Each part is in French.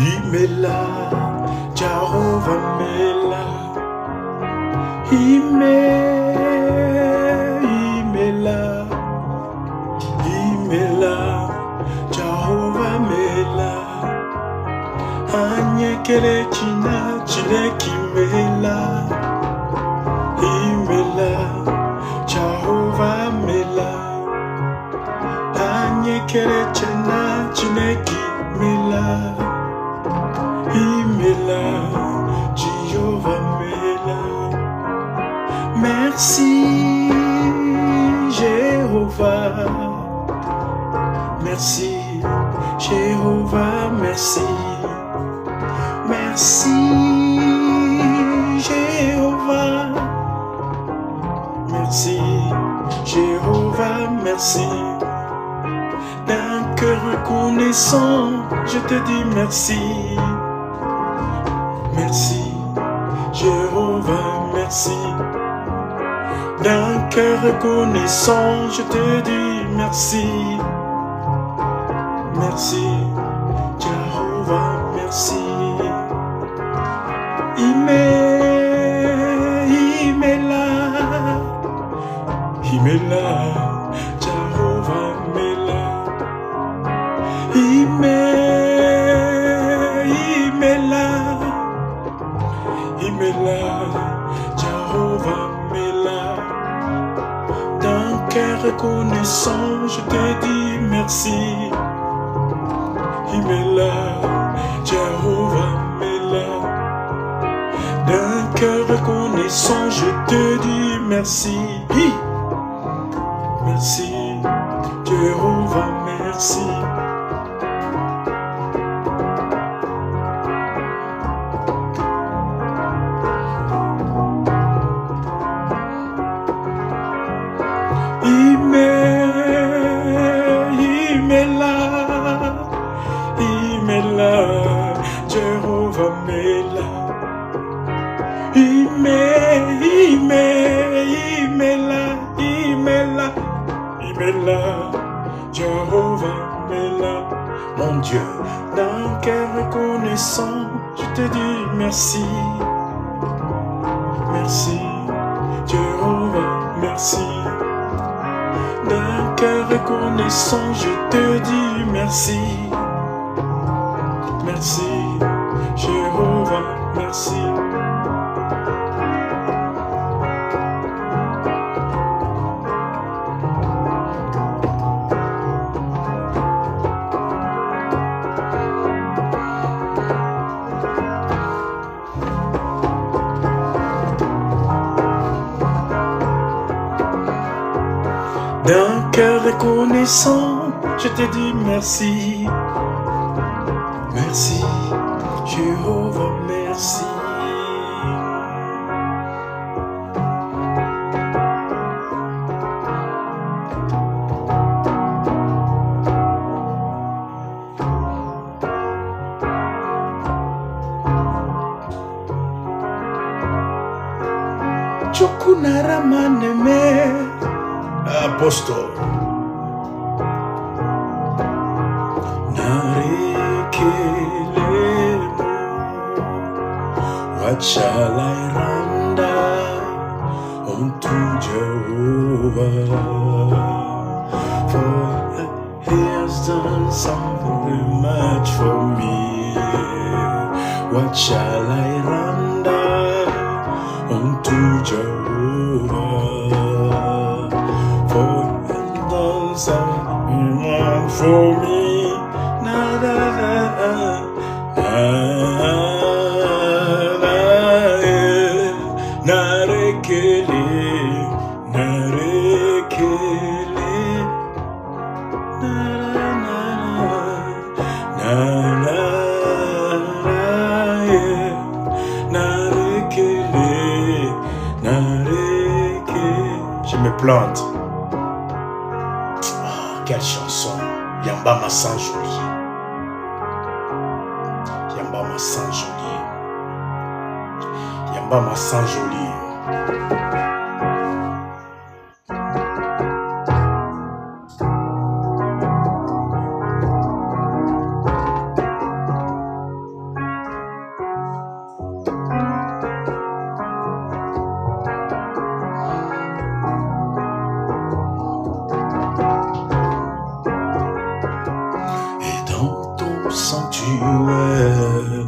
Imela, Jehovah Mela, Imela, Jehovah Mela, Anyekele China, Chileki Mela, Imela, Jehovah Mela, Anyekele China, Chileki Mela. Imela, Jehovah Mela. Merci, Jéhovah. Merci, Jéhovah, merci. Merci, Jéhovah. Merci, Jéhovah, merci. D'un cœur reconnaissant, je te dis merci. Merci, Jéhovah, merci. D'un cœur reconnaissant, je te dis merci. Merci, Jéhovah, merci. Imela, Jéhovah, Mela. Imela, Jehovah Mela. D'un cœur reconnaissant, je te dis merci. Imela, Jehovah Mela. D'un cœur reconnaissant, je te dis merci. Merci, Jehovah, merci. Imela, Jehovah Mela. Imela, Jehovah Mela. Mon Dieu, d'un cœur reconnaissant, je te dis merci. Merci, Jehovah, merci. D'un cœur reconnaissant, je te dis merci. Merci, Jéhovah, merci. D'un cœur reconnaissant, je te dis merci. Merci, Jéhovah, merci. Chokunara maneme, Apostle. What shall I render unto Jehovah? For he has done something very much for me. What shall I render unto Jehovah? For he has done something for me. Je me plante. Oh, quelle chanson. Yamba Massanjoui. sent joli. Yamba m'a sent joli. Sanctuaire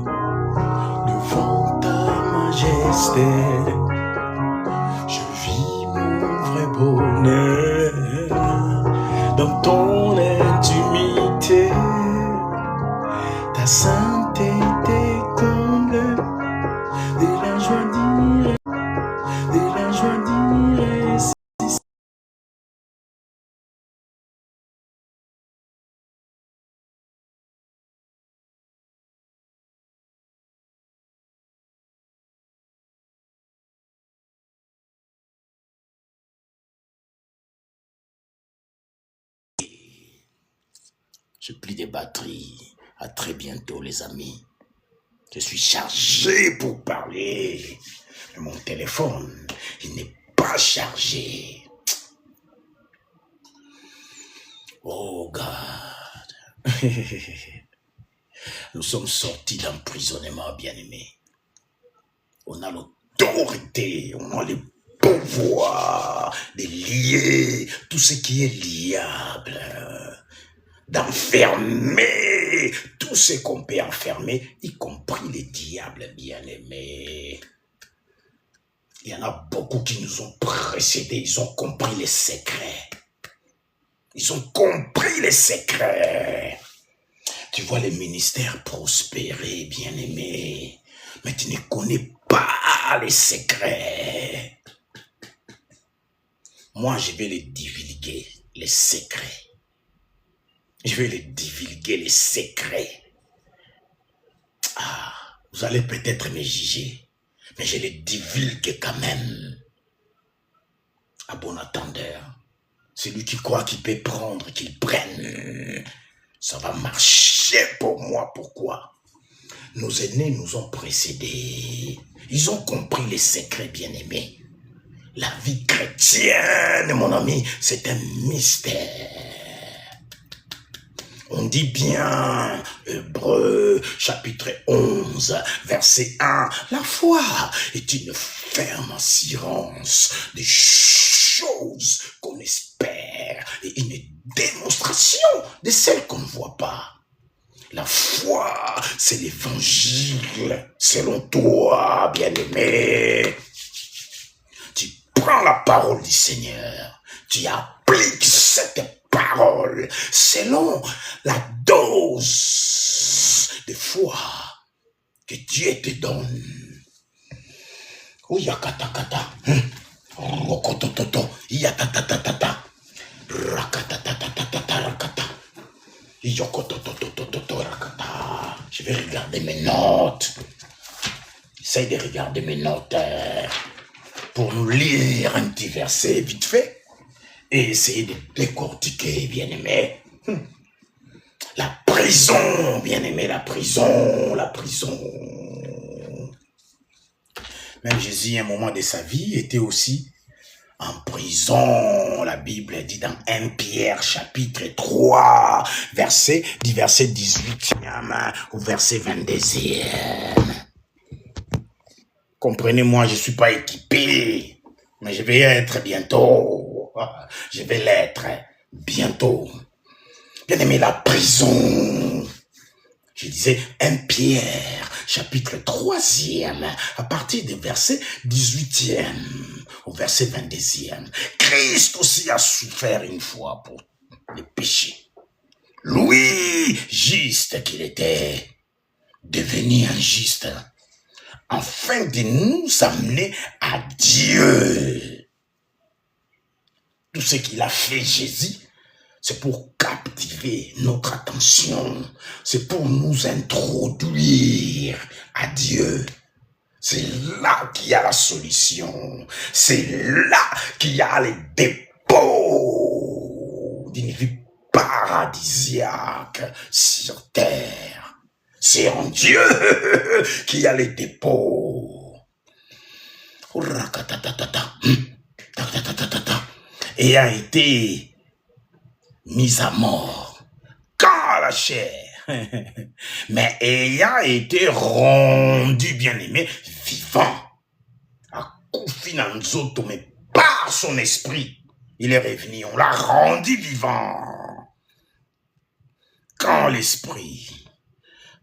devant ta majesté, je vis mon vrai bonheur dans ton intimité. Ta sainteté comble de la joie d'irrésistible. Je plie des batteries. À très bientôt, les amis. Je suis chargé pour parler. Mais mon téléphone, il n'est pas chargé. Oh, God. Nous sommes sortis d'emprisonnement, bien-aimés. On a l'autorité, on a le pouvoir de lier tout ce qui est liable, d'enfermer tout ce qu'on peut enfermer, y compris les diables bien-aimés. Il y en a beaucoup qui nous ont précédés, ils ont compris les secrets. Ils ont compris les secrets. Tu vois les ministères prospérer, bien-aimés, mais tu ne connais pas les secrets. Moi, je vais les divulguer, les secrets. Je vais les divulguer, les secrets. Ah, vous allez peut-être me juger, mais je les divulgue quand même. À bon attendeur, celui qui croit qu'il peut prendre, qu'il prenne. Ça va marcher pour moi. Pourquoi? Nos aînés nous ont précédés. Ils ont compris les secrets, bien-aimés. La vie chrétienne, mon ami, c'est un mystère. On dit bien, Hébreux, chapitre 11, verset 1, la foi est une ferme assurance des choses qu'on espère et une démonstration de celles qu'on ne voit pas. La foi, c'est l'évangile, selon toi, bien-aimé. Tu prends la parole du Seigneur, tu appliques cette parole selon la dose de foi que Dieu te donne. Ouyakatakata, rokotototo, yatatatata, rakatatatata, rakata, yokototototo, rakata. Je vais regarder mes notes. Essaye de regarder mes notes pour nous lire un petit verset vite fait. Et essayer de décortiquer, bien-aimé. La prison, bien-aimé, la prison, la prison. Même Jésus, à un moment de sa vie, était aussi en prison. La Bible dit dans 1 Pierre, chapitre 3, du verset 18e au verset 22e. Comprenez-moi, je ne suis pas équipé, mais je vais être bientôt. Je vais l'être bientôt. Bien-aimé, la prison. Je disais 1 Pierre, chapitre 3e, à partir du verset 18e au verset 22e. Christ aussi a souffert une fois pour les péchés. Lui, juste qu'il était, devenu injuste, afin de nous amener à Dieu. Tout ce qu'il a fait, Jésus, c'est pour captiver notre attention. C'est pour nous introduire à Dieu. C'est là qu'il y a la solution. C'est là qu'il y a les dépôts d'une vie paradisiaque sur terre. C'est en Dieu qu'il y a les dépôts. Et a été mis à mort quand la chair, mais ayant été rendu, bien-aimé, vivant, à Kufinanzoto, mais par son esprit, il est revenu, on l'a rendu vivant. Quand l'esprit,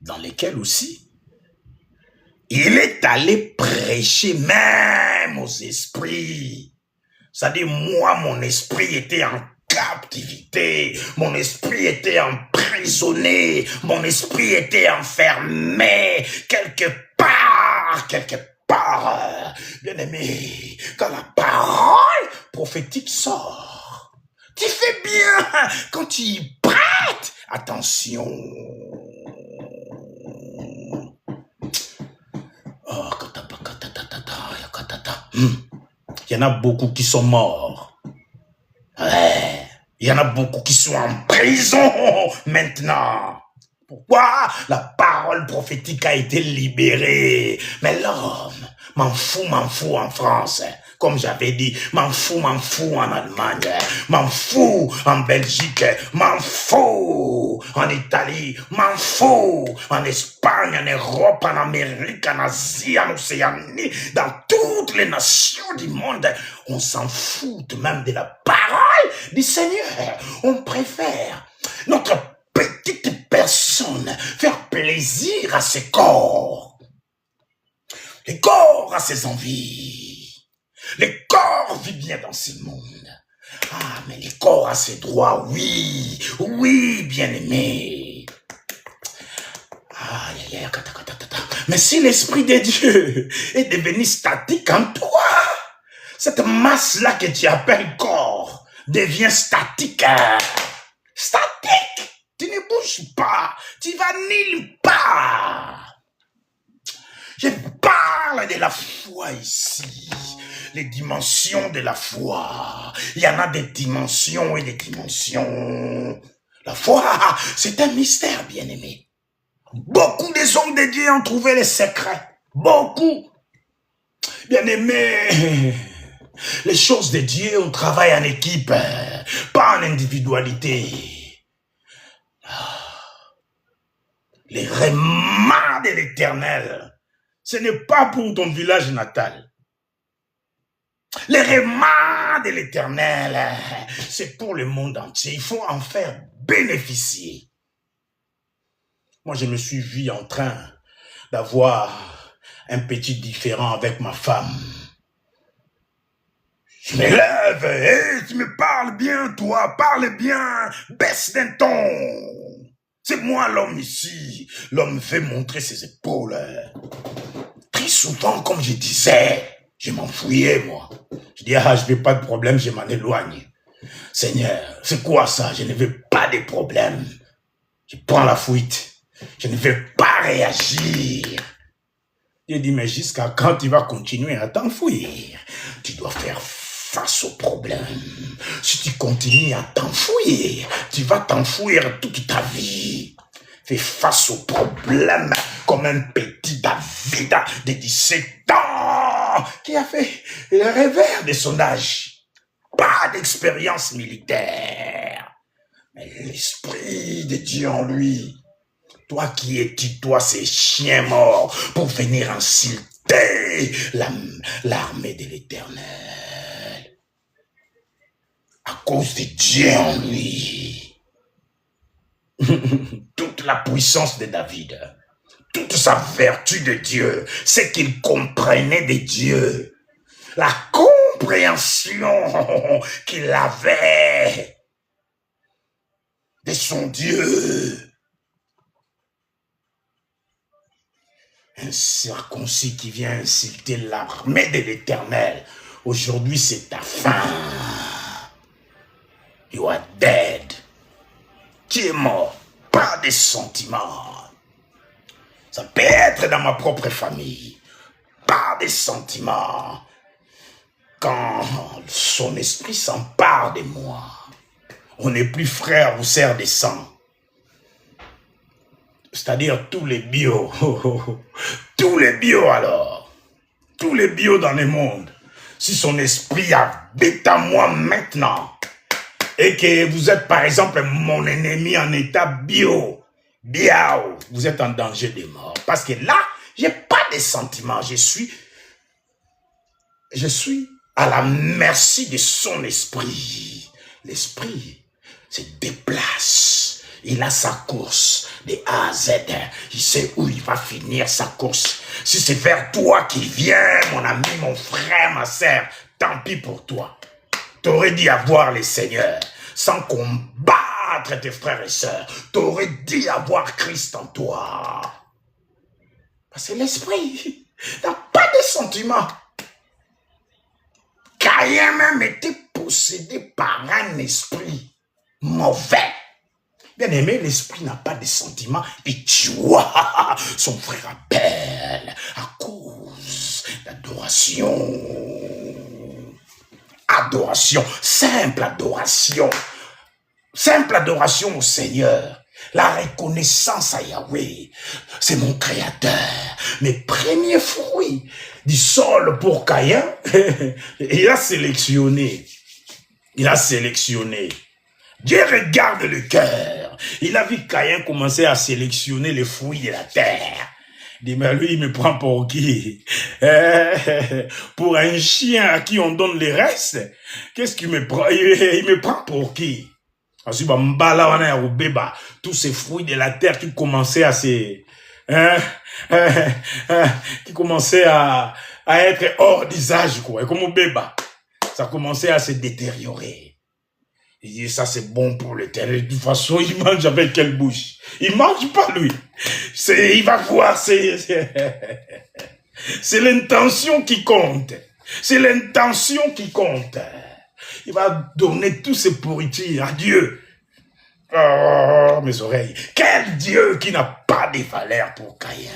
dans lequel aussi, il est allé prêcher même aux esprits. C'est-à-dire, moi, mon esprit était en captivité, mon esprit était emprisonné, mon esprit était enfermé quelque part. Bien aimé, quand la parole prophétique sort, tu fais bien quand tu y prêtes attention. Oh, il y en a beaucoup qui sont morts. Ouais. Il y en a beaucoup qui sont en prison maintenant. Pourquoi? La parole prophétique a été libérée. Mais l'homme, m'en fout en France. Comme j'avais dit, m'en fout en Allemagne, m'en fout en Belgique, m'en fout en Italie, m'en fout en Espagne, en Europe, en Amérique, en Asie, en Océanie, dans toutes les nations du monde. On s'en fout même de la parole du Seigneur. On préfère notre petite personne faire plaisir à ses corps. Les corps à ses envies. Les corps vivent bien dans ce monde. Ah, mais les corps à ses droits, oui, bien-aimé. Mais si l'Esprit de Dieu est devenu statique en toi, cette masse-là que tu appelles corps devient statique. Statique. Tu ne bouges pas. Tu vas nulle part. Je parle de la foi ici. Les dimensions de la foi. Il y en a des dimensions et des dimensions. La foi, c'est un mystère, bien-aimé. Beaucoup des hommes de Dieu ont trouvé les secrets. Beaucoup. Bien-aimé, les choses de Dieu, on travaille en équipe, pas en individualité. Les remords de l'Éternel, ce n'est pas pour ton village natal. Les remords de l'Éternel, c'est pour le monde entier. Il faut en faire bénéficier. Moi, je me suis vu en train d'avoir un petit différend avec ma femme. Je me lève, hey, tu me parles bien, toi, parle bien, baisse d'un ton. C'est moi l'homme ici. L'homme veut montrer ses épaules. Très souvent, comme je disais, je m'enfouillais, moi. Je dis, je n'ai pas de problème, je m'en éloigne. Seigneur, c'est quoi ça? Je ne veux pas de problème. Je prends la fuite. Je ne veux pas réagir. J'ai dit, mais jusqu'à quand tu vas continuer à t'enfouir? Tu dois faire face au problème. Si tu continues à t'enfouir, tu vas t'enfouir toute ta vie. Fais face au problème comme un petit David de 17 ans qui a fait le revers de son âge. Pas d'expérience militaire. Mais l'Esprit de Dieu en lui. Toi qui es-tu, toi, ces chiens morts, pour venir insulter l'armée de l'Éternel. À cause de Dieu en lui. Toute la puissance de David, toute sa vertu de Dieu, c'est qu'il comprenait de Dieu. La compréhension qu'il avait de son Dieu. Un circoncis qui vient insulter l'armée de l'Éternel. Aujourd'hui, c'est ta fin. You are dead. Tu es mort. Pas de sentiments. Ça peut être dans ma propre famille. Pas de sentiments. Quand son esprit s'empare de moi, on n'est plus frère ou sœur de sang. C'est-à-dire tous les bio. Tous les bio alors. Tous les bio dans le monde. Si son esprit habite en moi maintenant, et que vous êtes par exemple mon ennemi en état bio, vous êtes en danger de mort. Parce que là, j'ai pas de sentiments. Je suis à la merci de son esprit. L'esprit se déplace. Il a sa course de A à Z. Il sait où il va finir sa course. Si c'est vers toi qu'il vient, mon ami, mon frère, ma sœur, tant pis pour toi. T'aurais dû avoir le Seigneur sans combattre tes frères et sœurs. T'aurais dû avoir Christ en toi. Parce que l'esprit n'a pas de sentiments. Caïn même était possédé par un esprit mauvais. Bien aimé, l'esprit n'a pas de sentiments et tua son frère Abel à cause d'adoration. Adoration, simple adoration. Simple adoration au Seigneur. La reconnaissance à Yahweh. C'est mon créateur. Mes premiers fruits du sol pour Caïn, il a sélectionné. Il a sélectionné. Dieu regarde le cœur. Il a vu Caïn commencer à sélectionner les fruits de la terre. Il dit, mais lui, il me prend pour qui? Pour un chien à qui on donne les restes? Qu'est-ce qu'il me prend? Il me prend pour qui? Ensuite, tous ces fruits de la terre qui commençaient à se... qui commençaient à être hors d'usage, quoi. Et comme au béba, ça commençait à se détériorer. Il dit, ça c'est bon pour l'Éternel. De toute façon, il mange avec quelle bouche? Il mange pas, lui. Il va voir, c'est l'intention qui compte. C'est l'intention qui compte. Il va donner tous ses pourritures à Dieu. Oh, mes oreilles. Quel Dieu qui n'a pas de valeur pour Caïn.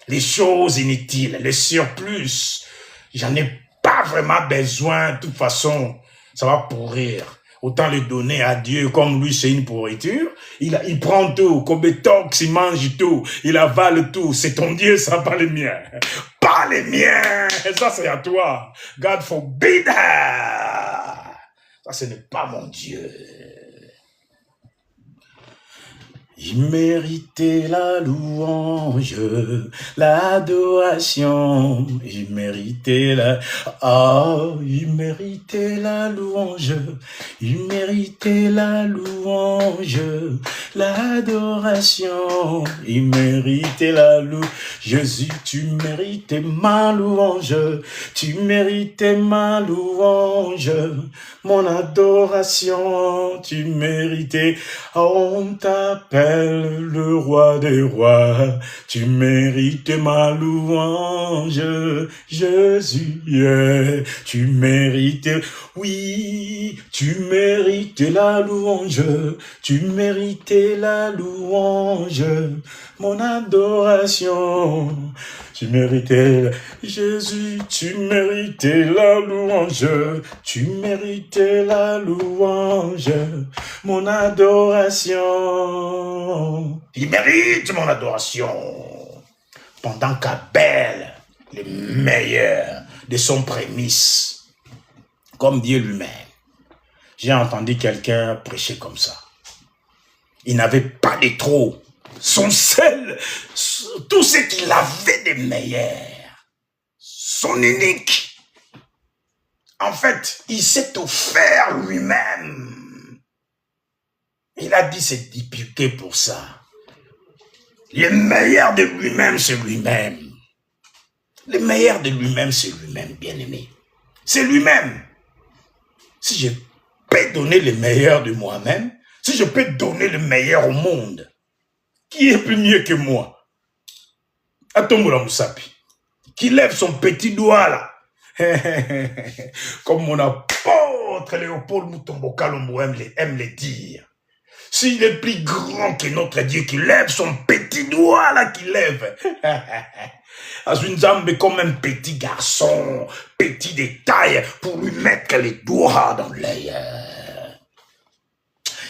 Les choses inutiles, les surplus, j'en ai pas vraiment besoin. De toute façon, ça va pourrir. Autant le donner à Dieu, comme lui c'est une pourriture. Il prend tout, comme Betox, il mange tout, il avale tout. C'est ton Dieu, ça, pas les miens. Pas les miens. Ça c'est à toi. God forbid. Ça ce n'est pas mon Dieu. Il méritait la louange, l'adoration, il méritait il méritait la louange, il méritait la louange, l'adoration, il méritait la louange. Jésus, tu méritais ma louange, tu méritais ma louange, mon adoration, tu méritais, on t'appelle le roi des rois, tu mérites ma louange, Jésus, tu mérites, oui, tu mérites la louange, tu mérites la louange, mon adoration, tu méritais, Jésus, tu méritais la louange, tu méritais la louange, mon adoration. Il mérite mon adoration. Pendant qu'Abel, le meilleur de son prémisse, comme Dieu lui-même, j'ai entendu quelqu'un prêcher comme ça. Il n'avait pas de trop. Son seul, tout ce qu'il avait de meilleur, son unique. En fait, il s'est offert lui-même. Il a dit c'est typiqué pour ça. Le meilleur de lui-même, c'est lui-même. Le meilleur de lui-même, c'est lui-même, bien-aimé. C'est lui-même. Si je peux donner le meilleur de moi-même, si je peux donner le meilleur au monde, qui est plus mieux que moi? Atombola Moussapi, qui lève son petit doigt là. Comme mon apôtre Léopold Mutombo Kalombo aime le dire. S'il est plus grand que notre Dieu, qui lève son petit doigt là, qui lève. Azunzambe comme un petit garçon, petit détail, pour lui mettre les doigts dans l'œil.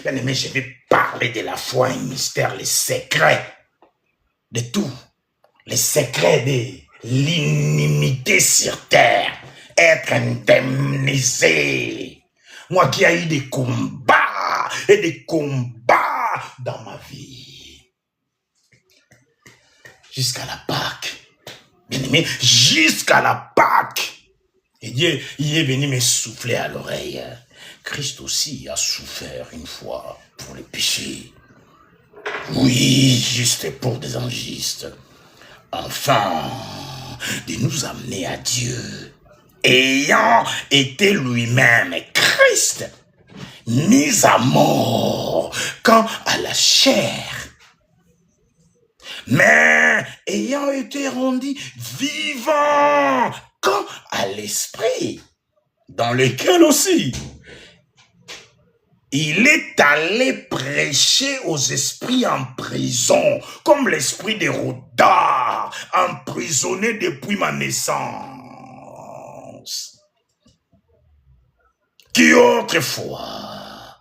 Bien aimé, je vais parler de la foi, un mystère, les secrets de tout. Les secrets de l'inimité sur terre. Être indemnisé. Moi qui ai eu des combats et des combats dans ma vie. Jusqu'à la Pâque. Bien aimé, jusqu'à la Pâque. Et Dieu, il est venu me souffler à l'oreille. Christ aussi a souffert une fois pour les péchés. Oui, juste pour des injustes. Enfin, de nous amener à Dieu. Ayant été lui-même Christ, mis à mort quant à la chair, mais ayant été rendu vivant quant à l'esprit, dans lequel aussi il est allé prêcher aux esprits en prison, comme l'esprit d'Hérodard, emprisonné depuis ma naissance, qui autrefois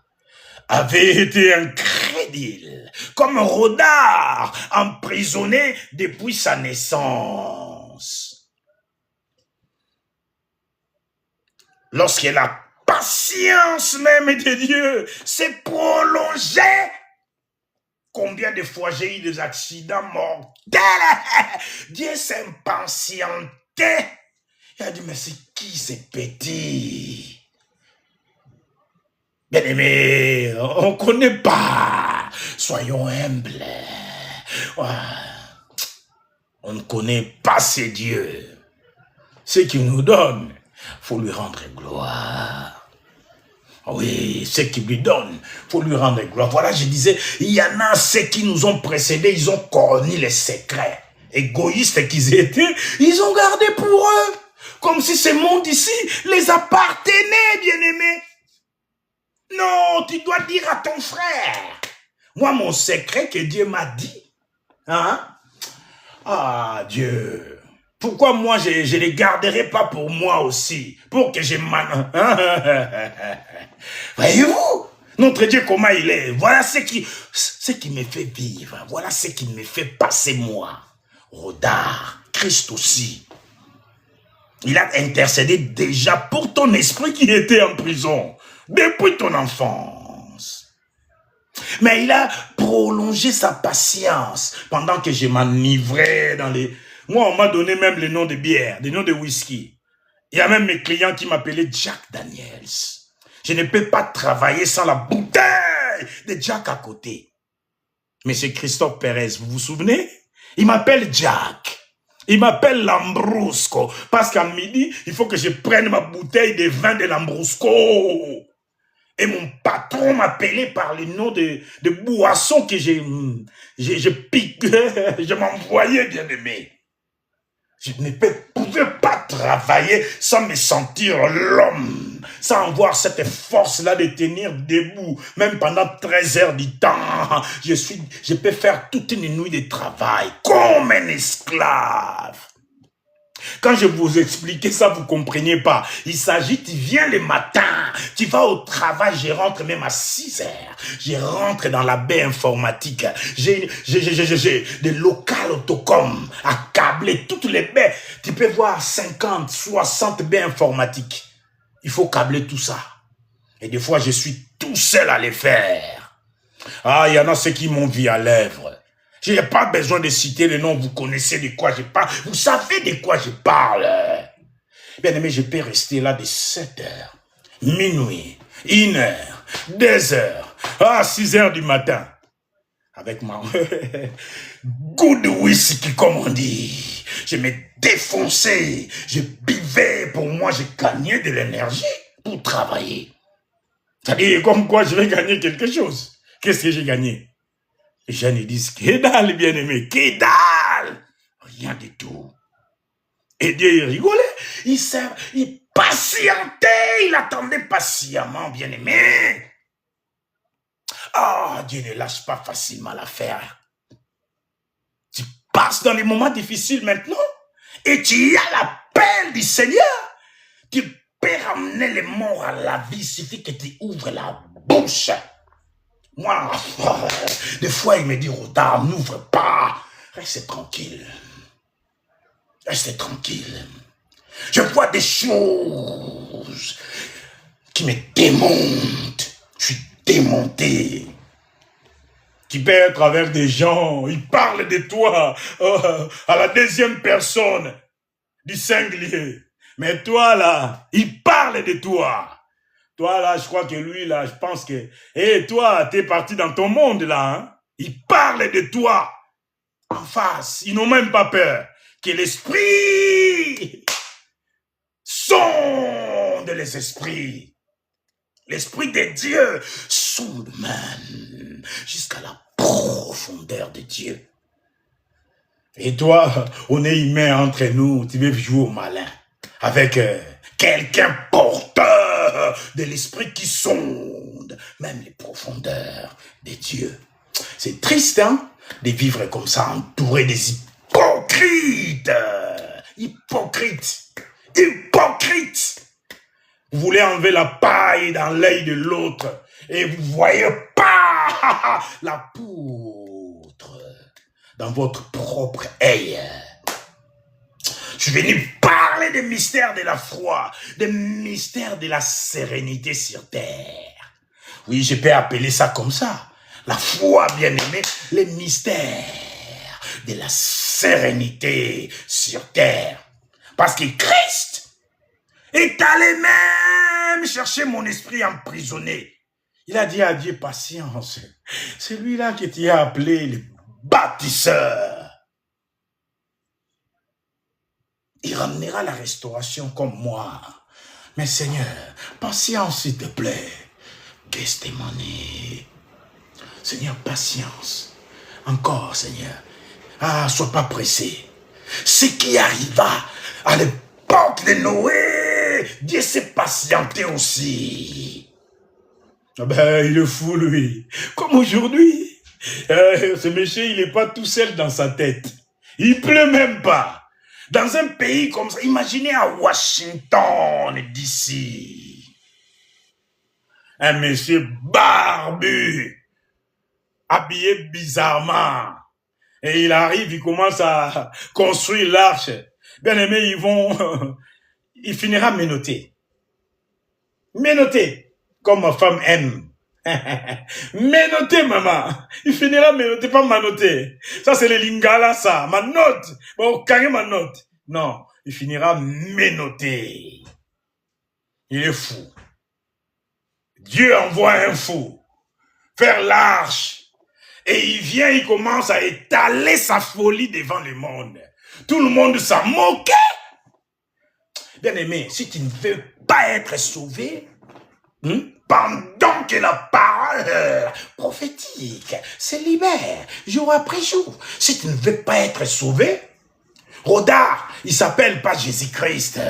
avait été incrédule, comme Hérodard, emprisonné depuis sa naissance. Lorsqu'elle a patience même de Dieu s'est prolongée. Combien de fois j'ai eu des accidents mortels? Dieu s'est impatienté. Il a dit, mais c'est qui ces petits? Bien aimé, on ne connaît pas. Soyons humbles. On ne connaît pas ces dieux. Ce qu'il nous donne, il faut lui rendre gloire. Oui, ce qu'il lui donne, il faut lui rendre gloire. Voilà, je disais, il y en a ceux qui nous ont précédés, ils ont connu les secrets. Égoïstes qu'ils étaient, ils ont gardé pour eux. Comme si ce monde ici les appartenait, bien-aimés. Non, tu dois dire à ton frère. Moi, mon secret que Dieu m'a dit. Hein? Ah, Dieu. Pourquoi moi, je ne les garderai pas pour moi aussi? Pour que je m'en... Voyez-vous? Notre Dieu, comment il est? Voilà ce qui me fait vivre. Voilà ce qui me fait passer moi. Rodard, Christ aussi. Il a intercédé déjà pour ton esprit qui était en prison. Depuis ton enfance. Mais il a prolongé sa patience pendant que je m'enivrais dans les... Moi, on m'a donné même le nom de bière, le nom de whisky. Il y a même mes clients qui m'appelaient Jack Daniels. Je ne peux pas travailler sans la bouteille de Jack à côté. Mais c'est Christophe Pérez, vous vous souvenez? Il m'appelle Jack. Il m'appelle Lambrusco. Parce qu'à midi, il faut que je prenne ma bouteille de vin de Lambrusco. Et mon patron m'appelait par le nom de boisson que je piquais, je m'envoyais, bien aimé. Je ne pouvais pas travailler sans me sentir l'homme, sans avoir cette force-là de tenir debout, même pendant 13 heures du temps. Je peux faire toute une nuit de travail comme un esclave. Quand je vous expliquais ça, vous ne compreniez pas. Il s'agit, tu viens le matin, tu vas au travail, je rentre même à 6 heures. Je rentre dans la baie informatique. J'ai des locales autocom à câbler toutes les baies. Tu peux voir 50, 60 baies informatiques. Il faut câbler tout ça. Et des fois, je suis tout seul à les faire. Ah, il y en a ceux qui m'ont vu à lèvres. Je n'ai pas besoin de citer le nom, vous connaissez de quoi je parle. Vous savez de quoi je parle. Bien aimé, je peux rester là de 7 heures, minuit, 1 heure, 2 heures, à 6 heures du matin. Avec ma good whisky, comme on dit. Je me défonçais, je buvais, pour moi, je gagnais de l'énergie pour travailler. C'est-à-dire, comme quoi je vais gagner quelque chose. Qu'est-ce que j'ai gagné? Les gens ils disent, que dalle, bien-aimé, que dalle! Rien du tout. Et Dieu, il rigolait, il patientait, il attendait patiemment, bien-aimé. Ah, Dieu ne lâche pas facilement l'affaire. Tu passes dans les moments difficiles maintenant, et tu as l'appel du Seigneur. Tu peux ramener les morts à la vie, il suffit que tu ouvres la bouche. Moi, des fois, il me dit, Roda, n'ouvre pas. Reste tranquille. Reste tranquille. Je vois des choses qui me démontent. Je suis démonté. Tu peux être avec des gens, ils parlent de toi à la deuxième personne du singulier. Mais toi, là, il parle de toi. Toi, là, je crois que lui, là, je pense que... Et toi, t'es parti dans ton monde, là. Hein? Il parle de toi en face. Ils n'ont même pas peur. Que l'esprit sonde les esprits. L'esprit de Dieu sonde même jusqu'à la profondeur de Dieu. Et toi, on est humain entre nous, tu veux jouer au malin avec quelqu'un porteur de l'esprit qui sonde même les profondeurs de Dieu. C'est triste, hein, de vivre comme ça, entouré des hypocrites. Hypocrites. Hypocrites. Vous voulez enlever la paille dans l'œil de l'autre et vous voyez pas la poutre dans votre propre œil. Je suis venu parler des mystères de la foi, des mystères de la sérénité sur terre. Oui, je peux appeler ça comme ça. La foi, bien aimé, les mystères de la sérénité sur terre. Parce que Christ est allé même chercher mon esprit emprisonné. Il a dit à Dieu, patience. C'est lui-là qui t'y a appelé le bâtisseur. Il ramènera la restauration comme moi. Mais Seigneur, patience s'il te plaît. Testimony. Seigneur, patience. Encore, Seigneur. Ah, sois pas pressé. Ce qui arriva à l'époque de Noé, Dieu s'est patienté aussi. Ah ben, il est fou, lui. Comme aujourd'hui. Ce monsieur, il n'est pas tout seul dans sa tête. Il pleut même pas. Dans un pays comme ça, imaginez à Washington, d'ici. Un monsieur barbu, habillé bizarrement. Et il arrive, il commence à construire l'arche. Bien aimé, il finira menotté. Menotté, comme ma femme aime. Menotté, maman. Il finira menotté, pas manoté. Ça, c'est le lingala, ça. Ma note. Bon, carré ma note. Non, il finira menotté. Il est fou. Dieu envoie un fou faire l'arche. Et il vient, il commence à étaler sa folie devant le monde. Tout le monde s'en moquait. Bien aimé, si tu ne veux pas être sauvé, pendant que la parole prophétique se libère jour après jour, si tu ne veux pas être sauvé, Roda, il s'appelle pas Jésus-Christ.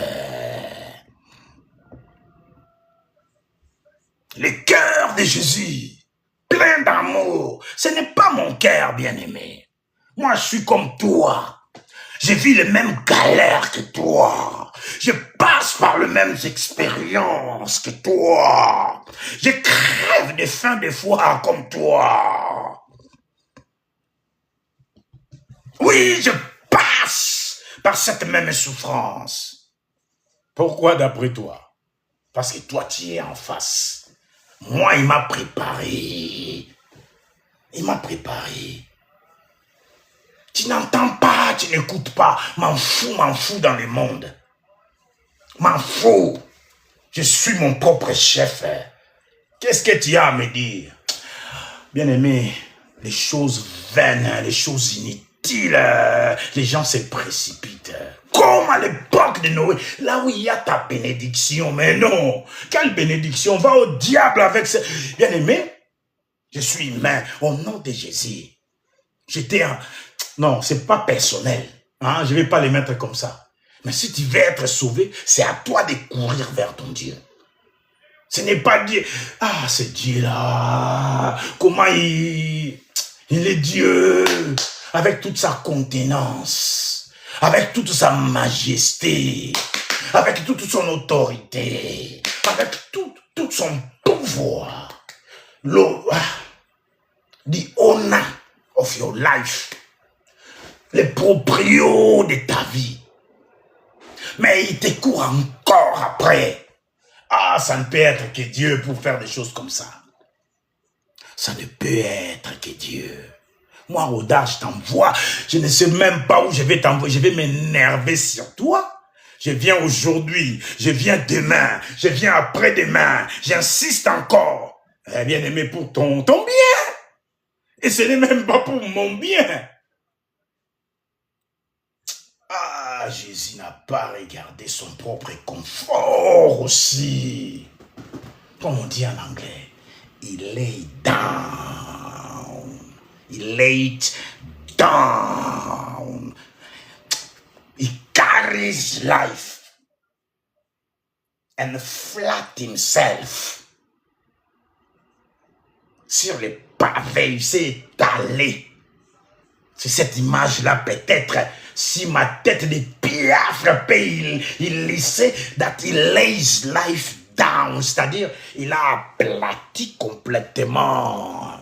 Le cœur de Jésus, plein d'amour, ce n'est pas mon cœur, bien-aimé. Moi, je suis comme toi. Je vis les mêmes galères que toi. Je passe par les mêmes expériences que toi. Je crève de faim des fois comme toi. Oui, je passe par cette même souffrance. Pourquoi d'après toi? Parce que toi, tu es en face. Moi, il m'a préparé. Il m'a préparé. Tu n'entends pas, tu n'écoutes pas. M'en fous dans le monde. M'en fous. Je suis mon propre chef. Qu'est-ce que tu as à me dire? Bien-aimé, les choses vaines, les choses inutiles, les gens se précipitent. Comme à l'époque de Noé, là où il y a ta bénédiction. Mais non, quelle bénédiction? Va au diable avec ça. Bien-aimé, je suis humain. Au nom de Jésus, j'étais un... Non, c'est pas personnel. Hein? Je ne vais pas les mettre comme ça. Mais si tu veux être sauvé, c'est à toi de courir vers ton Dieu. Ce n'est pas Dieu. Ah, ce Dieu-là. Comment il est Dieu. Avec toute sa contenance. Avec toute sa majesté. Avec toute son autorité. Avec tout son pouvoir. the owner of your life, le proprio de ta vie. Mais il te court encore après. Ah, ça ne peut être que Dieu pour faire des choses comme ça. Ça ne peut être que Dieu. Moi, Roda, je t'envoie. Je ne sais même pas où je vais t'envoyer. Je vais m'énerver sur toi. Je viens aujourd'hui. Je viens demain. Je viens après-demain. J'insiste encore. Bien aimé, pour ton bien. Et ce n'est même pas pour mon bien. Ah, Jésus n'a pas regardé son propre confort aussi. Comme on dit en anglais, il lay down. He laid down. He carries life and flat himself. Sur les pavés, il s'est étalé. C'est cette image-là peut-être. Si ma tête de pierre frappée, il laissait that he lays life down. C'est-à-dire, il a aplati complètement.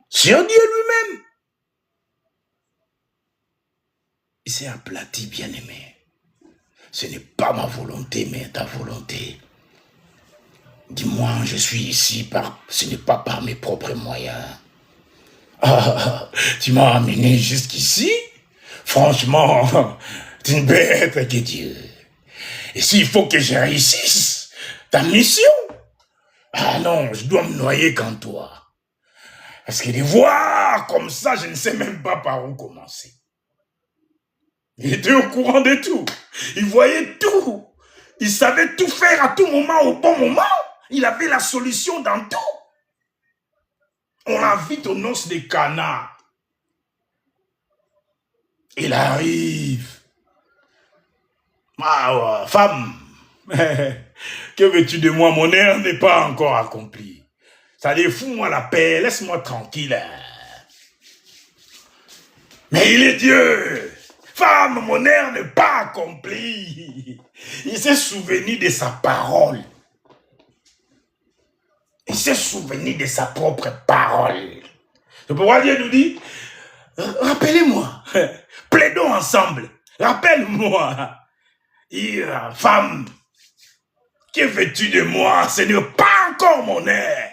Sur Dieu lui-même. Il s'est aplati, bien-aimé. Ce n'est pas ma volonté, mais ta volonté. Dis-moi, je suis ici, ce n'est pas par mes propres moyens. Ah, tu m'as amené jusqu'ici. Franchement, tu ne peux être que Dieu. Et s'il faut que je réussisse ta mission, ah non, je dois me noyer qu'en toi. Parce que les voir comme ça, je ne sais même pas par où commencer. Il était au courant de tout. Il voyait tout. Il savait tout faire à tout moment, au bon moment. Il avait la solution dans tout. On l'invite aux noces de Cana. Il arrive. Ah, femme, que veux-tu de moi? Mon heure n'est pas encore accomplie. Ça défoue-moi la paix, laisse-moi tranquille. Mais il est Dieu. Femme, mon heure n'est pas accomplie. Il s'est souvenu de sa parole. Il s'est souvenu de sa propre parole. C'est pourquoi Dieu nous dit, rappelez-moi, plaidons ensemble, rappelle-moi. Femme, que veux-tu de moi? Ce n'est pas encore mon heure.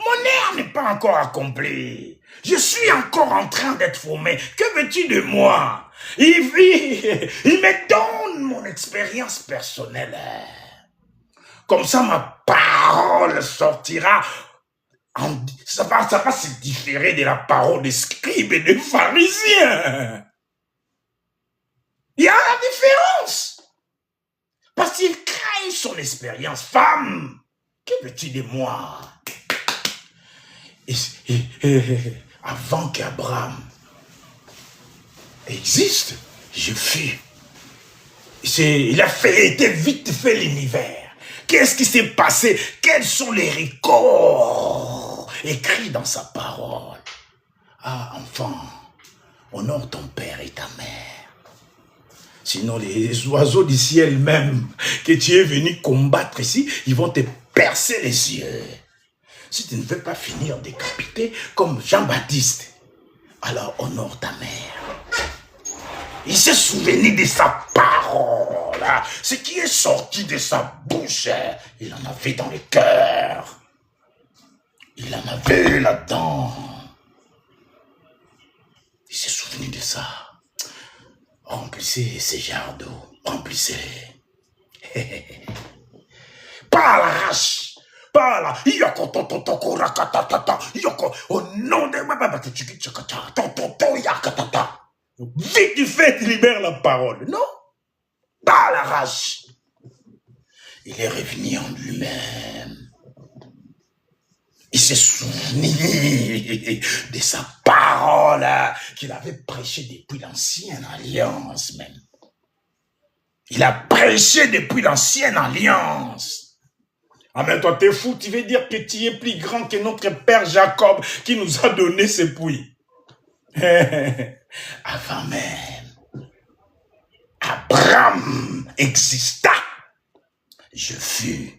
Mon heure n'est pas encore accomplie. Je suis encore en train d'être formé. Que veux-tu de moi? Il me donne mon expérience personnelle. Comme ça, ma parole sortira. Ça va se différer de la parole des scribes et des pharisiens. Il y a la différence. Parce qu'il crée son expérience. Femme, que veux-tu de moi? Avant qu'Abraham existe, je fus. Il a été vite fait l'univers. Qu'est-ce qui s'est passé? Quels sont les records écrits dans sa parole? Ah, enfant, honore ton père et ta mère. Sinon, les oiseaux du ciel même que tu es venu combattre ici, ils vont te percer les yeux. Si tu ne veux pas finir décapité comme Jean-Baptiste, alors honore ta mère. Il s'est souvenu de sa parole. Ce qui est sorti de sa bouche, il en avait dans le cœur. Il en avait là-dedans. Il s'est souvenu de ça. Remplissez ces jars d'eau. Remplissez-les. Pas à l'arrache. Pas là. Au nom de vite du fait, libère la parole. Non. Pas à l'arrache. Il est revenu en lui-même. Il s'est souvenu de sa parole qu'il avait prêchée depuis l'ancienne alliance même. Il a prêché depuis l'ancienne alliance. Ah mais toi t'es fou, tu veux dire que tu es plus grand que notre père Jacob qui nous a donné ses puits. Avant même, Abraham exista. Je fus.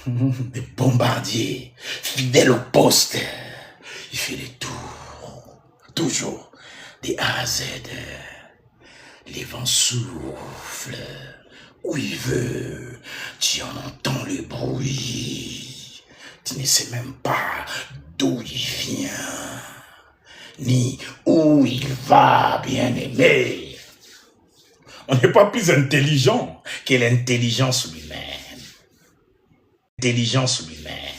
des bombardiers, fidèles au poste. Il fait les tours, toujours, des A à Z. Les vents soufflent où il veut. Tu en entends le bruit. Tu ne sais même pas d'où il vient, ni où il va, bien-aimé. On n'est pas plus intelligent que l'intelligence humaine. Intelligence humaine.